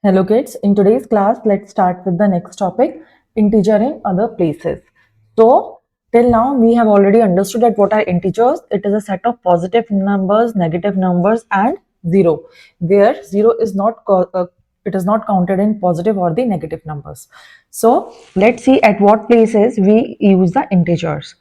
Hello kids, in today's class, let's start with the next topic, integer in other places. So, till now we have already understood that what are integers. It is a set of positive numbers, negative numbers and 0, where 0 is not it is not counted in positive or the negative numbers. So, let's see at what places we use the integers.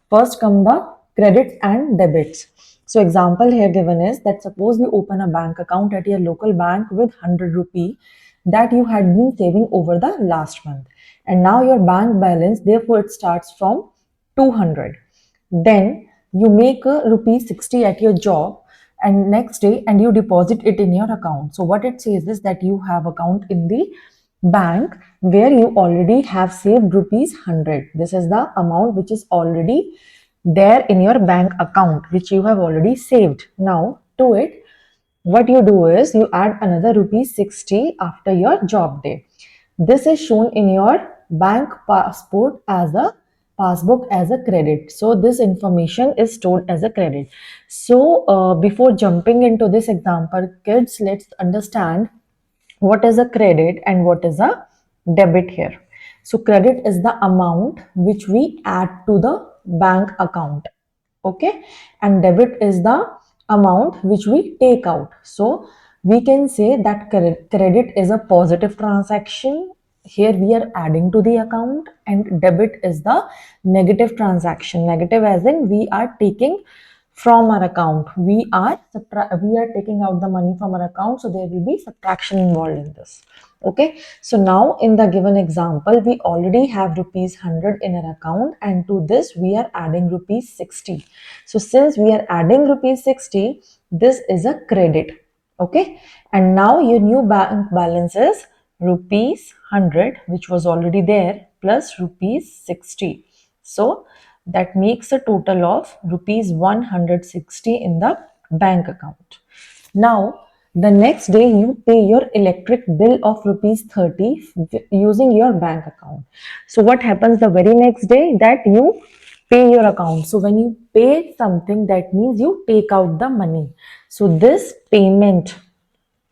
First come the credits and debits. So example here given is that suppose you open a bank account at your local bank with 100 rupee that you had been saving over the last month, and now your bank balance therefore it starts from 200. Then you make a rupee 60 at your job and next day and you deposit it in your account. So what it says is that you have account in the bank where you already have saved rupees 100. This is the amount which is already there in your bank account which you have already saved. Now to it, what you do is you add another rupees 60 after your job day. This is shown in your bank passport as a passbook as a credit. So this information is stored as a credit. So before jumping into this example, kids, let's understand what is a credit and what is a debit here. So credit is the amount which we add to the bank account, okay, and debit is the amount which we take out. So we can say that credit is a positive transaction. Here we are adding to the account, and debit is the negative transaction. Negative as in we are taking from our account. We are taking out the money from our account, so there will be subtraction involved in this. Okay, so now in the given example, we already have rupees 100 in our account, and to this we are adding rupees 60. So since we are adding rupees 60, this is a credit. Okay, and now your new bank balance is rupees 100, which was already there, plus rupees 60. So that makes a total of rupees 160 in the bank account. Now, the next day you pay your electric bill of rupees 30 using your bank account. So what happens the very next day? That you pay your account. So when you pay something, that means you take out the money. So this payment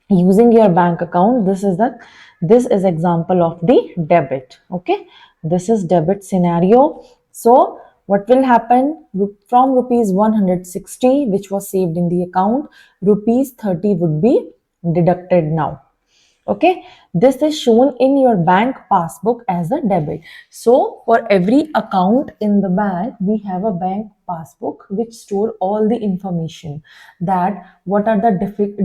using your bank account, this is example of the debit. Okay, this is debit scenario. So what will happen? From rupees 160 which was saved in the account, rupees 30 would be deducted now. Okay, this is shown in your bank passbook as a debit. So for every account in the bank, we have a bank passbook which store all the information, that what are the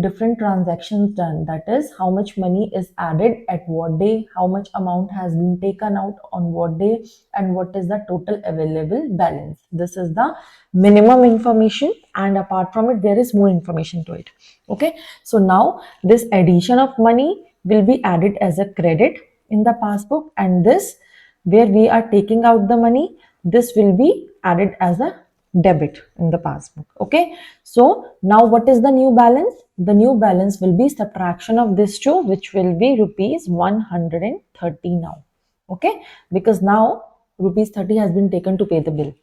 different transactions done, that is how much money is added at what day, how much amount has been taken out on what day, and what is the total available balance. This is the minimum information, and apart from it there is more information to it. Okay, so now this addition of money will be added as a credit in the passbook, and this where we are taking out the money, this will be added as a debit in the passbook. Okay, so now what is the new balance? The new balance will be subtraction of this two, which will be rupees 130 now. Okay, because now rupees 30 has been taken to pay the bill.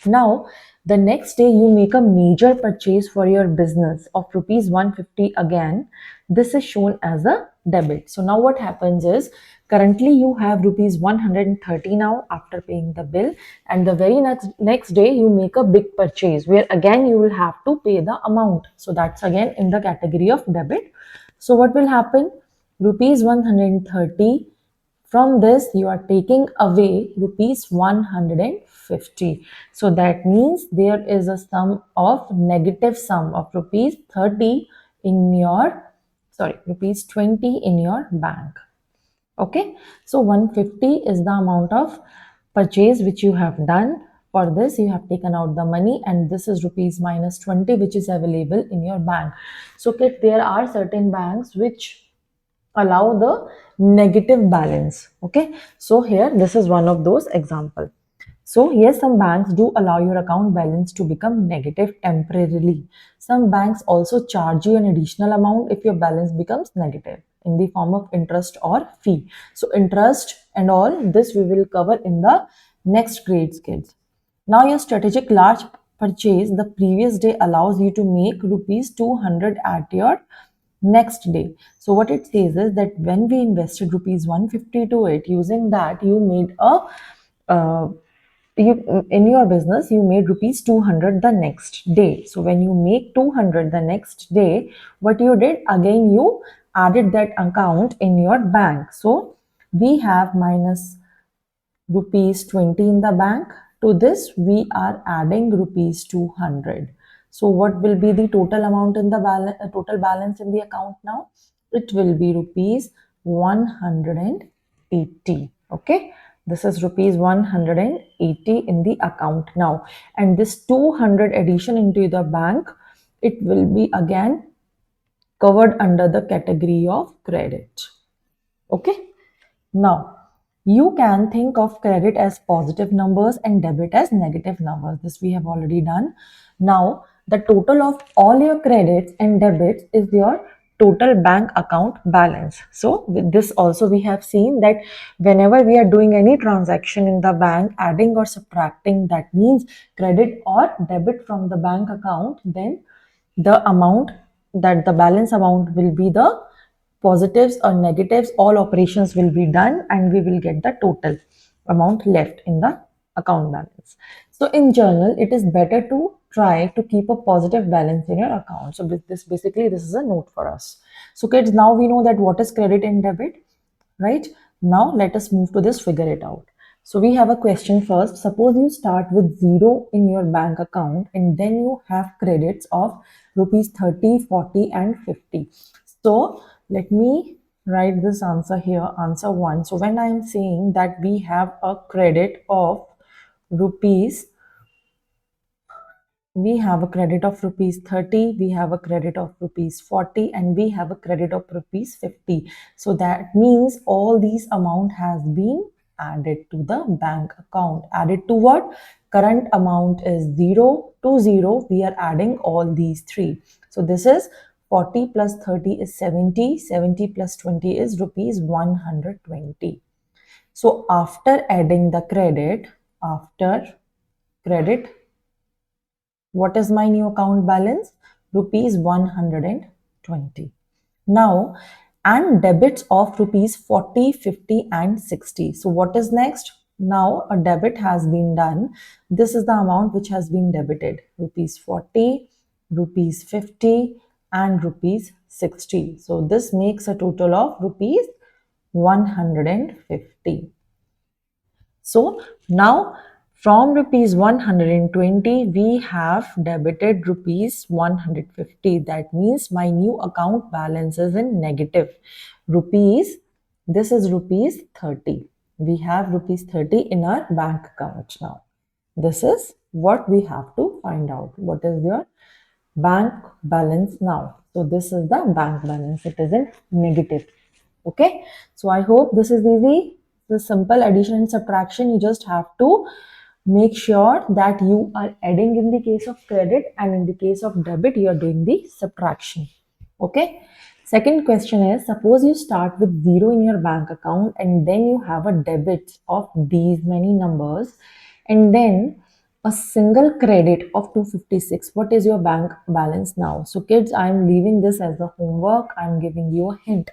Now the next day you make a major purchase for your business of rupees 150 again. This is shown as a debit. So now what happens is, currently you have rupees 130 now after paying the bill, and the very next day you make a big purchase where again you will have to pay the amount. So that's again in the category of debit. So what will happen? Rupees 130, from this you are taking away rupees 150. So that means there is a sum of negative sum of rupees 30 in your, sorry, rupees 20 in your bank. Okay, so 150 is the amount of purchase which you have done. For this you have taken out the money, and this is rupees minus 20 which is available in your bank. So there are certain banks which allow the negative balance. Okay, so here this is one of those example. So yes, some banks do allow your account balance to become negative temporarily. Some banks also charge you an additional amount if your balance becomes negative in the form of interest or fee. So interest and all this we will cover in the next grades, kids. Now your strategic large purchase the previous day allows you to make rupees 200 at your next day. So what it says is that when we invested rupees 150 to it, using that you made a uh, you in your business you made rupees 200 the next day. So when you make 200 the next day, what you did again, you added that account in your bank. So we have minus rupees 20 in the bank. To this we are adding rupees 200. So what will be the total amount in the total balance in the account now? It will be rupees 180. Okay, this is rupees 180 in the account now, and this 200 addition into the bank, it will be again covered under the category of credit. Okay, now, you can think of credit as positive numbers and debit as negative numbers. This we have already done. Now, the total of all your credits and debits is your total bank account balance. So, with this also we have seen that whenever we are doing any transaction in the bank, adding or subtracting, that means credit or debit from the bank account, then the amount, that the balance amount will be the positives or negatives, all operations will be done and we will get the total amount left in the account balance. So in general, it is better to try to keep a positive balance in your account. So this basically, this is a note for us. So kids, now we know that what is credit and debit, right? Now let us move to this, figure it out. So we have a question first. Suppose you start with 0 in your bank account and then you have credits of rupees 30, 40 and 50. So let me write this answer here, answer 1. So when I am saying that we have a credit of rupees, we have a credit of rupees 30, we have a credit of rupees 40 and we have a credit of rupees 50. So that means all these amount has been added to the bank account. Added to what? Current amount is 0 to 0. We are adding all these three. So this is 40 plus 30 is 70. 70 plus 20 is rupees 120. So after adding the credit, after credit, what is my new account balance? Rupees 120. Now, and debits of rupees 40, 50 and 60. So what is next? Now a debit has been done. This is the amount which has been debited. Rupees 40, rupees 50 and rupees 60. So this makes a total of rupees 150. So now from rupees 120, we have debited rupees 150. That means my new account balance is in negative. Rupees, this is rupees 30. We have rupees 30 in our bank account now. This is what we have to find out. What is your bank balance now? So this is the bank balance. It is in negative. Okay, so I hope this is easy. The simple addition and subtraction, you just have to make sure that you are adding in the case of credit and in the case of debit you are doing the subtraction. Okay, second question is, suppose you start with 0 in your bank account and then you have a debit of these many numbers and then a single credit of 256. What is your bank balance now? So kids, I am leaving this as the homework. I am giving you a hint.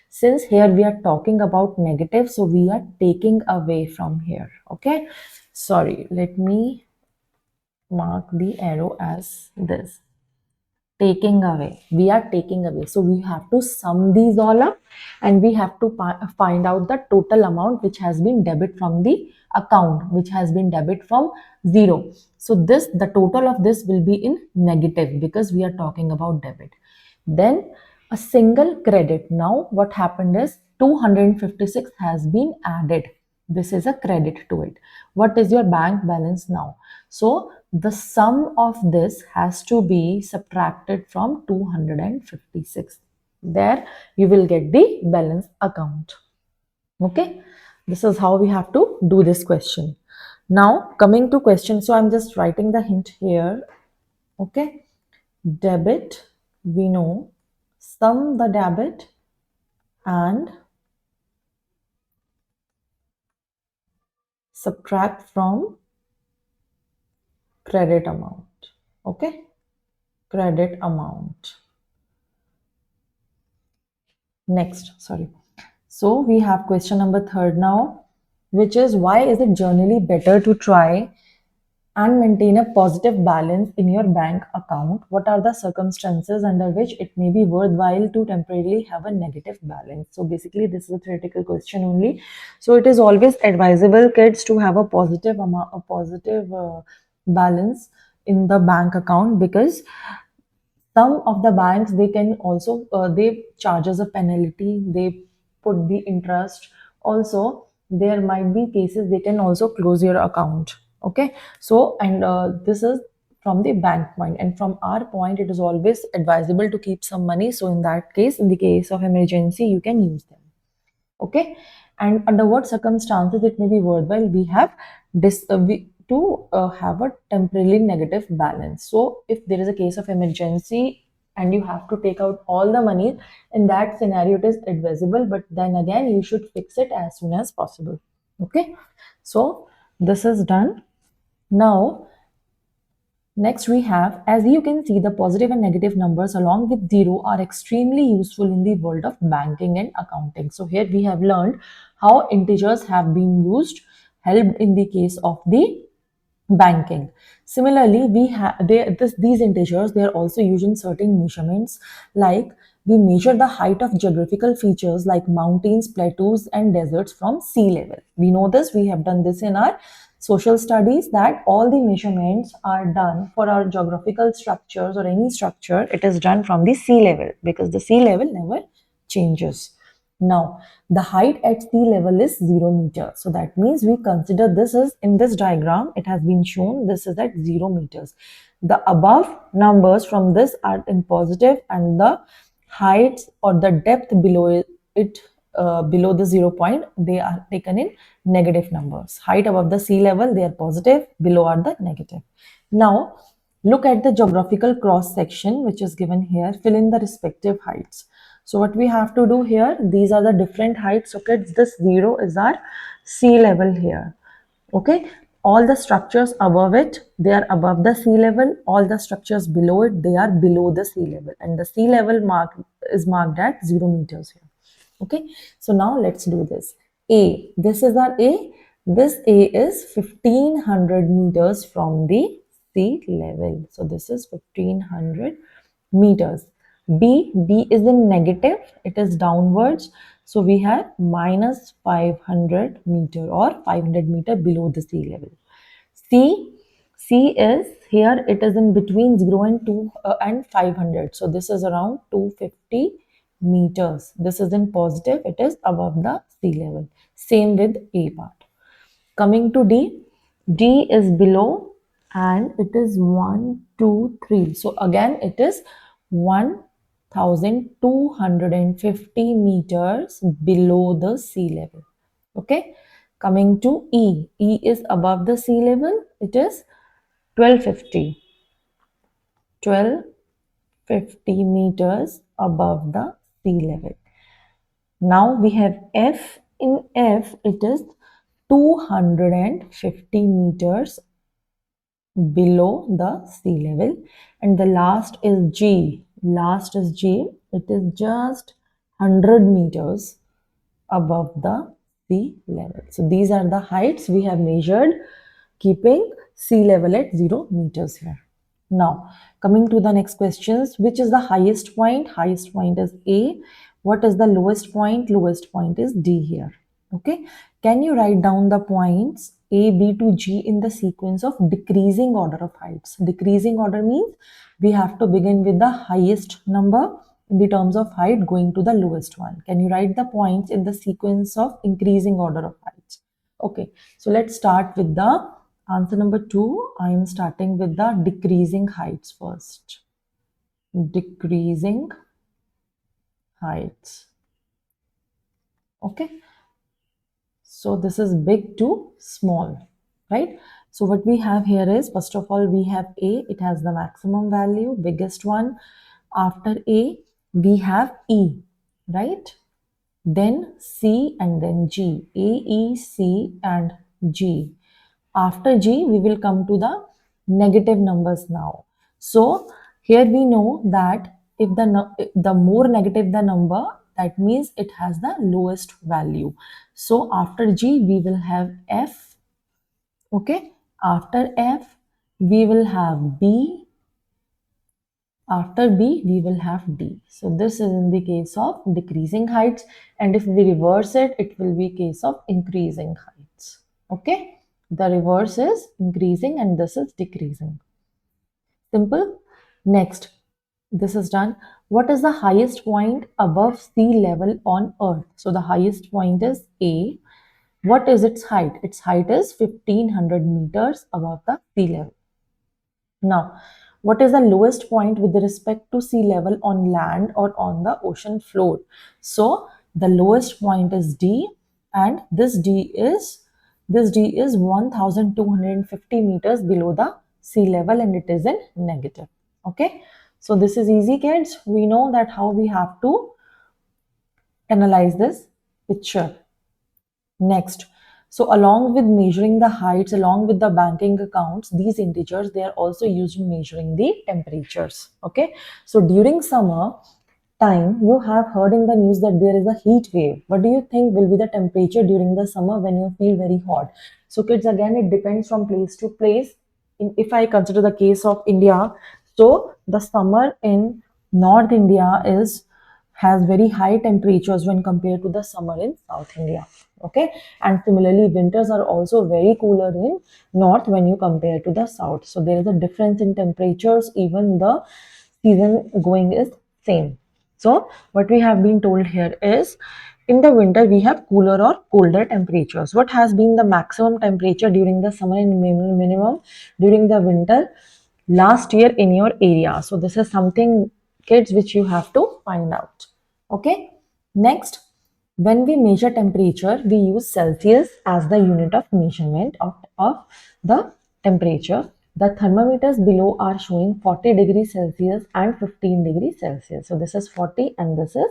Since here we are talking about negative, so we are taking away from here. Okay, sorry, let me mark the arrow as this. Taking away, we are taking away. So we have to sum these all up and we have to find out the total amount which has been debit from the account, which has been debit from 0. So this, the total of this will be in negative because we are talking about debit. Then a single credit. Now what happened is 256 has been added. This is a credit to it. What is your bank balance now? So the sum of this has to be subtracted from 256. There you will get the balance account. Okay, this is how we have to do this question. Now coming to question, so I'm just writing the hint here. Okay, debit, we know, sum the debit and subtract from credit amount. Okay, credit amount. Next, sorry. So we have question number third now, which is why is it generally better to try and maintain a positive balance in your bank account? What are the circumstances under which it may be worthwhile to temporarily have a negative balance? So basically, this is a theoretical question only. So it is always advisable, kids, to have a positive amount, a positive balance in the bank account, because some of the banks, they can also they charges a penalty, they put the interest. Also, there might be cases they can also close your account. Okay, so and this is from the bank point, and from our point it is always advisable to keep some money, so in that case, in the case of emergency, you can use them. Okay, and under what circumstances it may be worthwhile, we have to have a temporarily negative balance. So if there is a case of emergency and you have to take out all the money, in that scenario it is advisable, but then again you should fix it as soon as possible. Okay, so this is done. Now next we have, as you can see, the positive and negative numbers along with zero are extremely useful in the world of banking and accounting. So here we have learned how integers have been used, helped in the case of the banking. Similarly, we have these integers, they are also used in certain measurements, like we measure the height of geographical features like mountains, plateaus, and deserts from sea level. We know this, we have done this in our social studies, that all the measurements are done for our geographical structures or any structure, it is done from the sea level, because the sea level never changes. Now, the height at sea level is 0 meter. So that means we consider this is, in this diagram, it has been shown this is at 0 meters. The above numbers from this are in positive, and the heights or the depth below it, below the 0 point, they are taken in negative numbers. Height above the sea level, they are positive, below are the negative. Now, look at the geographical cross section which is given here. Fill in the respective heights. So what we have to do here, these are the different heights. So kids, this 0 is our sea level here. Okay, all the structures above it, they are above the sea level. All the structures below it, they are below the sea level, and the sea level mark is marked at 0 meters here. Okay, so now let's do this. A, this is our A. This A is 1500 meters from the sea level. So this is 1500 meters. B is in negative, it is downwards. So we have minus 500 meter or 500 meter below the sea level. C, C is here, it is in between 0 and 2 and 500. So this is around 250 meters. This is in positive, it is above the sea level. Same with A part. Coming to D, D is below and it is 1, 2, 3. So again, it is 1250 meters below the sea level. Okay. Coming to E, E is above the sea level. It is 1250. 1250 meters above the sea level. Now we have F. In F, it is 250 meters below the sea level. And the last is G. Last is G. It is just 100 meters above the sea level. So these are the heights we have measured, keeping sea level at 0 meters here. Now, coming to the next questions, which is the highest point? Highest point is A. What is the lowest point? Lowest point is D here. Okay. Can you write down the points A, B to G in the sequence of decreasing order of heights? Decreasing order means we have to begin with the highest number in the terms of height going to the lowest one. Can you write the points in the sequence of increasing order of heights? Okay. So let's start with the answer number 2. I am starting with the decreasing heights first. Decreasing heights. Okay. So this is big to small, right? So what we have here is, first of all, we have A. It has the maximum value, biggest one. After A, we have E, right? Then C and then G. A, E, C and G. After G, we will come to the negative numbers now. So here we know that if the more negative the number, That means it has the lowest value. So after G, we will have F. Okay. After F, we will have B. After B, we will have D. So this is in the case of decreasing heights. And if we reverse it, it will be case of increasing heights. Okay. The reverse is increasing and this is decreasing. Simple. Next, this is done. What is the highest point above sea level on Earth? So the highest point is A. What is its height? Its height is 1500 meters above the sea level. Now, what is the lowest point with respect to sea level on land or on the ocean floor? So the lowest point is D, and this D is 1250 meters below the sea level, and it is in negative. Okay, so this is easy, kids. We know that how we have to analyze this picture. Next, so along with measuring the heights, along with the banking accounts, these integers, they are also used in measuring the temperatures. Okay, so during summer time, you have heard in the news that there is a heat wave. What do you think will be the temperature during the summer when you feel very hot? So kids, again, it depends from place to place. If I consider the case of India, so the summer in North India has very high temperatures when compared to the summer in South India. Okay, and similarly, winters are also very cooler in North when you compare to the South. So there is a difference in temperatures, even the season going is same. So what we have been told here is in the winter we have cooler or colder temperatures. What has been the maximum temperature during the summer and minimum during the winter last year in your area? So this is something, kids, which you have to find out. Okay. Next, when we measure temperature, we use Celsius as the unit of measurement of the temperature. The thermometers below are showing 40 degrees Celsius and 15 degrees Celsius. So this is 40 and this is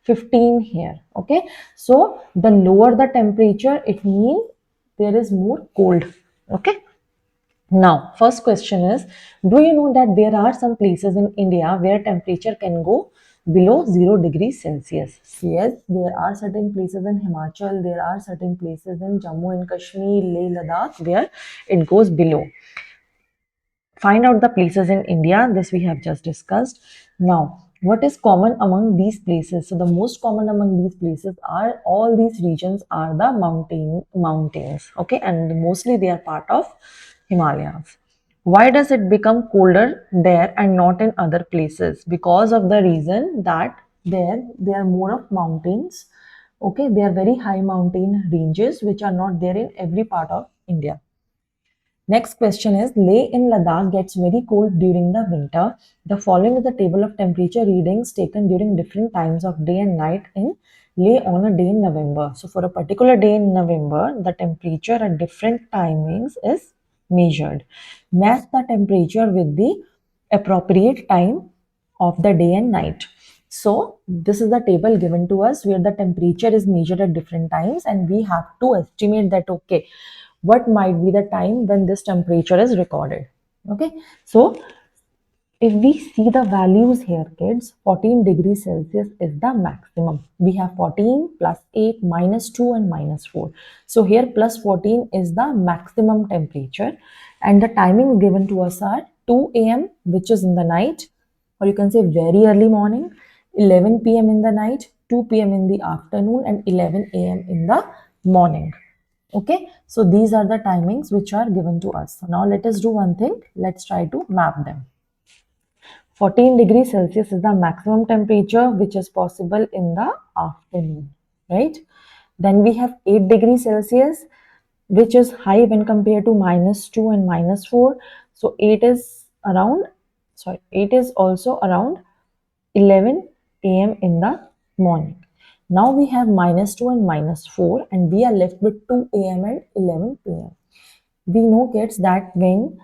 15 here. Okay. So the lower the temperature, it means there is more cold. Okay. Now, first question is, do you know that there are some places in India where temperature can go below 0 degrees Celsius? Yes, there are certain places in Himachal, there are certain places in Jammu and Kashmir, Leh, Ladakh, where it goes below. Find out the places in India. This we have just discussed. Now, what is common among these places? So the most common among these places are, all these regions are the mountains. Okay, and mostly they are part of Himalayas. Why does it become colder there and not in other places? Because of the reason that there are more of mountains. Okay, they are very high mountain ranges which are not there in every part of India. Next question is, Leh in Ladakh gets very cold during the winter. The following is the table of temperature readings taken during different times of day and night in Leh on a day in November. So for a particular day in November, the temperature at different timings is measured. Match the temperature with the appropriate time of the day and night. So this is the table given to us where the temperature is measured at different times, and we have to estimate that, okay, what might be the time when this temperature is recorded. Okay, so if we see the values here, kids, 14 degrees Celsius is the maximum. We have 14 plus 8 minus 2 and minus 4. So here plus 14 is the maximum temperature, and the timing given to us are 2 a.m. which is in the night, or you can say very early morning, 11 p.m. in the night, 2 p.m. in the afternoon, and 11 a.m. in the morning. Okay, so these are the timings which are given to us. So now let us do one thing. Let's try to map them. 14 degrees Celsius is the maximum temperature which is possible in the afternoon, right? Then we have 8 degrees Celsius, which is high when compared to minus 2 and minus 4. So 8 is around, 8 is also around 11 a.m. in the morning. Now we have minus 2 and minus 4, and we are left with 2 a.m. and 11 p.m. We know, kids, that when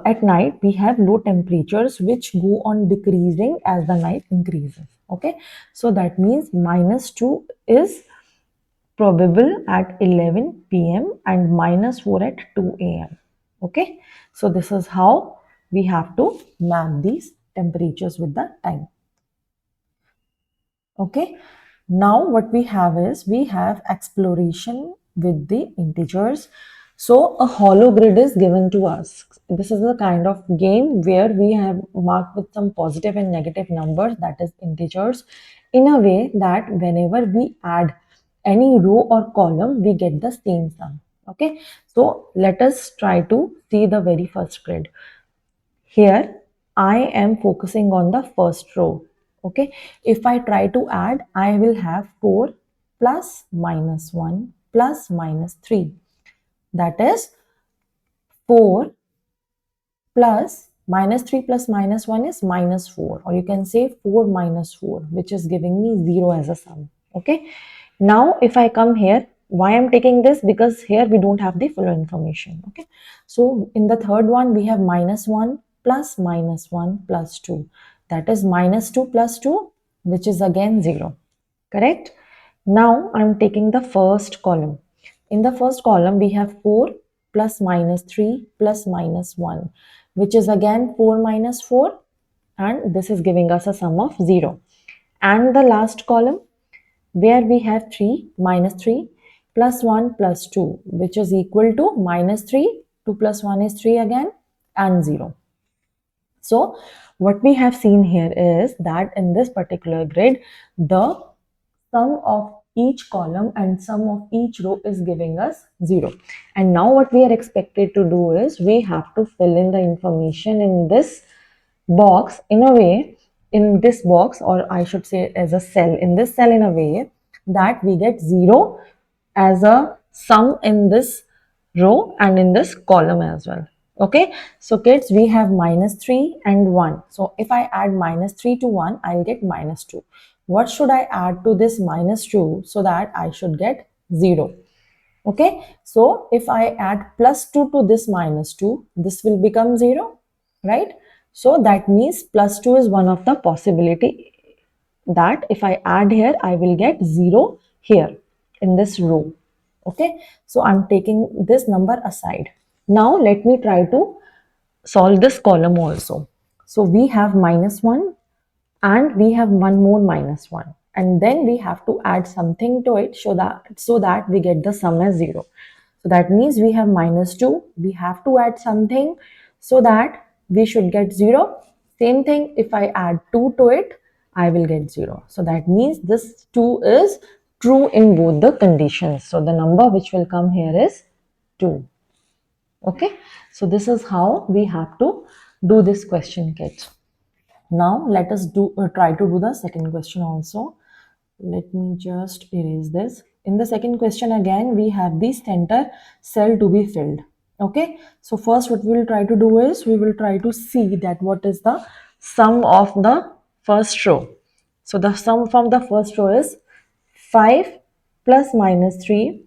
at night we have low temperatures which go on decreasing as the night increases. Okay, so that means minus 2 is probable at 11 p.m. and minus 4 at 2 a.m. Okay, so this is how we have to map these temperatures with the time. Okay, Now what we have is we have exploration with the integers. So a hollow grid is given to us. This is the kind of game where we have marked with some positive and negative numbers, that is integers, in a way that whenever we add any row or column, we get the same sum. Okay, so let us try to see the very first grid. Here, I am focusing on the first row. Okay. If I try to add, I will have 4 plus minus 1 plus minus 3. That is 4 plus minus 3 plus minus 1 is minus 4, or you can say 4 minus 4, which is giving me 0 as a sum. Okay. Now, if I come here, why I'm taking this? Because here we don't have the full information. Okay. So, in the third one, we have minus 1 plus minus 1 plus 2. That is minus 2 plus 2, which is again 0. Correct? Now, I'm taking the first column. In the first column, we have 4 plus minus 3 plus minus 1, which is again 4 minus 4, and this is giving us a sum of 0. And the last column, where we have 3 minus 3 plus 1 plus 2, which is equal to minus 3, 2 plus 1 is 3 again, and 0. So what we have seen here is that in this particular grid, the sum of each column and sum of each row is giving us 0. And now what we are expected to do is we have to fill in the information in this box in a way, in this box, or I should say as a cell, in this cell, in a way that we get 0 as a sum in this row and in this column as well. Okay, so kids, we have minus 3 and 1. So if I add minus 3 to 1, I'll get minus 2. What should I add to this minus 2 so that I should get 0? Okay, so if I add plus 2 to this minus 2, this will become 0, right? So that means plus 2 is one of the possibility that if I add here, I will get 0 here in this row. Okay, so I'm taking this number aside. Now let me try to solve this column also. So we have minus 1 and we have one more minus 1, and then we have to add something to it so that we get the sum as 0. So that means we have minus 2, we have to add something so that we should get 0. Same thing, if I add 2 to it, I will get 0. So that means this 2 is true in both the conditions. So the number which will come here is 2. Okay, so this is how we have to do this question, kids. Now let us try to do the second question also. Let me just erase this. In the second question, again we have the center cell to be filled. Okay, so first what we will try to do is we will try to see that what is the sum of the first row. So the sum from the first row is 5 plus minus 3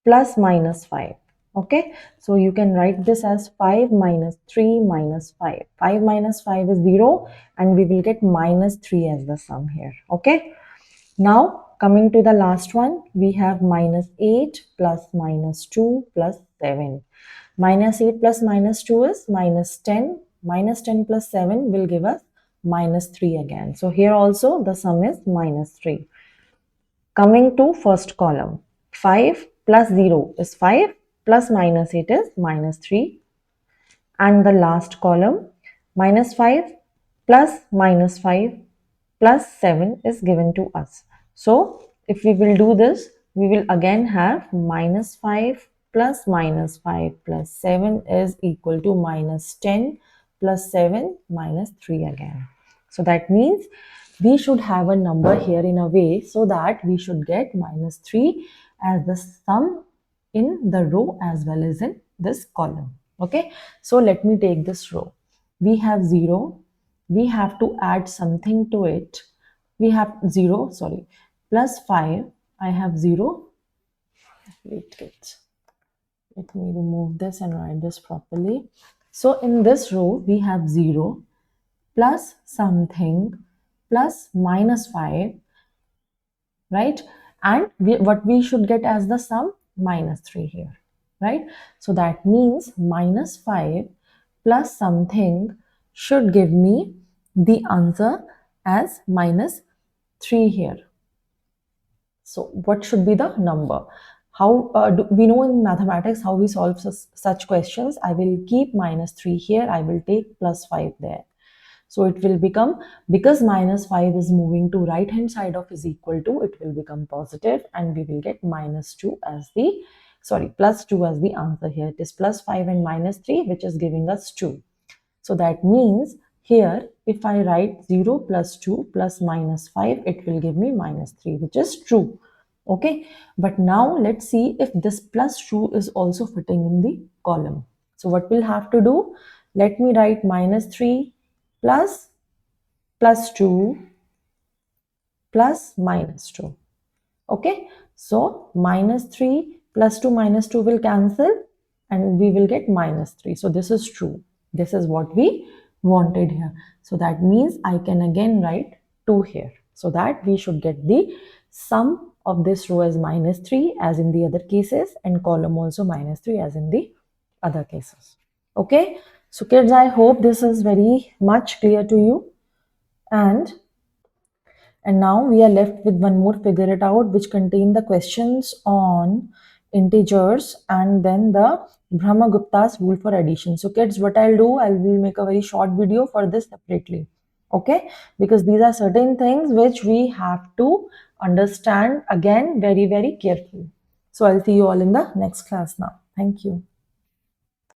plus minus 5. Okay, so you can write this as 5 minus 3 minus 5. 5 minus 5 is 0, and we will get minus 3 as the sum here. Okay, now coming to the last one, we have minus 8 plus minus 2 plus 7. Minus 8 plus minus 2 is minus 10. Minus 10 plus 7 will give us minus 3 again. So here also the sum is minus 3. Coming to first column, 5 plus 0 is 5, plus minus 8 is minus 3. And the last column, minus 5 plus minus 5 plus 7 is given to us. So if we will do this, we will again have minus 5 plus minus 5 plus 7 is equal to minus 10 plus 7 minus 3 again. So that means we should have a number here in a way so that we should get minus 3 as the sum in the row as well as in this column. Okay, so let me take this row. We have 0. We have to add something to it. We have 0, sorry, plus 5. I have 0. Wait, kids. Let me remove this and write this properly. So in this row, we have 0 plus something plus minus 5, right? And what we should get as the sum, minus 3 here, right? So that means minus 5 plus something should give me the answer as minus 3 here. So what should be the number? How we know in mathematics how we solve such questions? I will keep -3 here. I will take +5 there. So it will become, because -5 is moving to right hand side of is equal to, it will become positive and we will get -2 as the, sorry, +2 as the answer here. It is +5 and -3 which is giving us 2. So that means here, if I write 0 plus 2 plus -5, it will give me -3, which is true. Okay, but now let's see if this +2 is also fitting in the column. So what we'll have to do, let me write -3 plus +2 plus -2. Okay, so -3 plus 2 will cancel and we will get -3. So this is true. This is what we wanted here. So that means I can again write 2 here. So that we should get the sum of this row as -3 as in the other cases, and column also -3 as in the other cases. Okay. So kids, I hope this is very much clear to you. And now we are left with one more figure it out, which contain the questions on integers and then the Brahmagupta's rule for addition. So kids, what I'll do, I will make a very short video for this separately. Okay, because these are certain things which we have to understand again very, very carefully. So I'll see you all in the next class now. Thank you.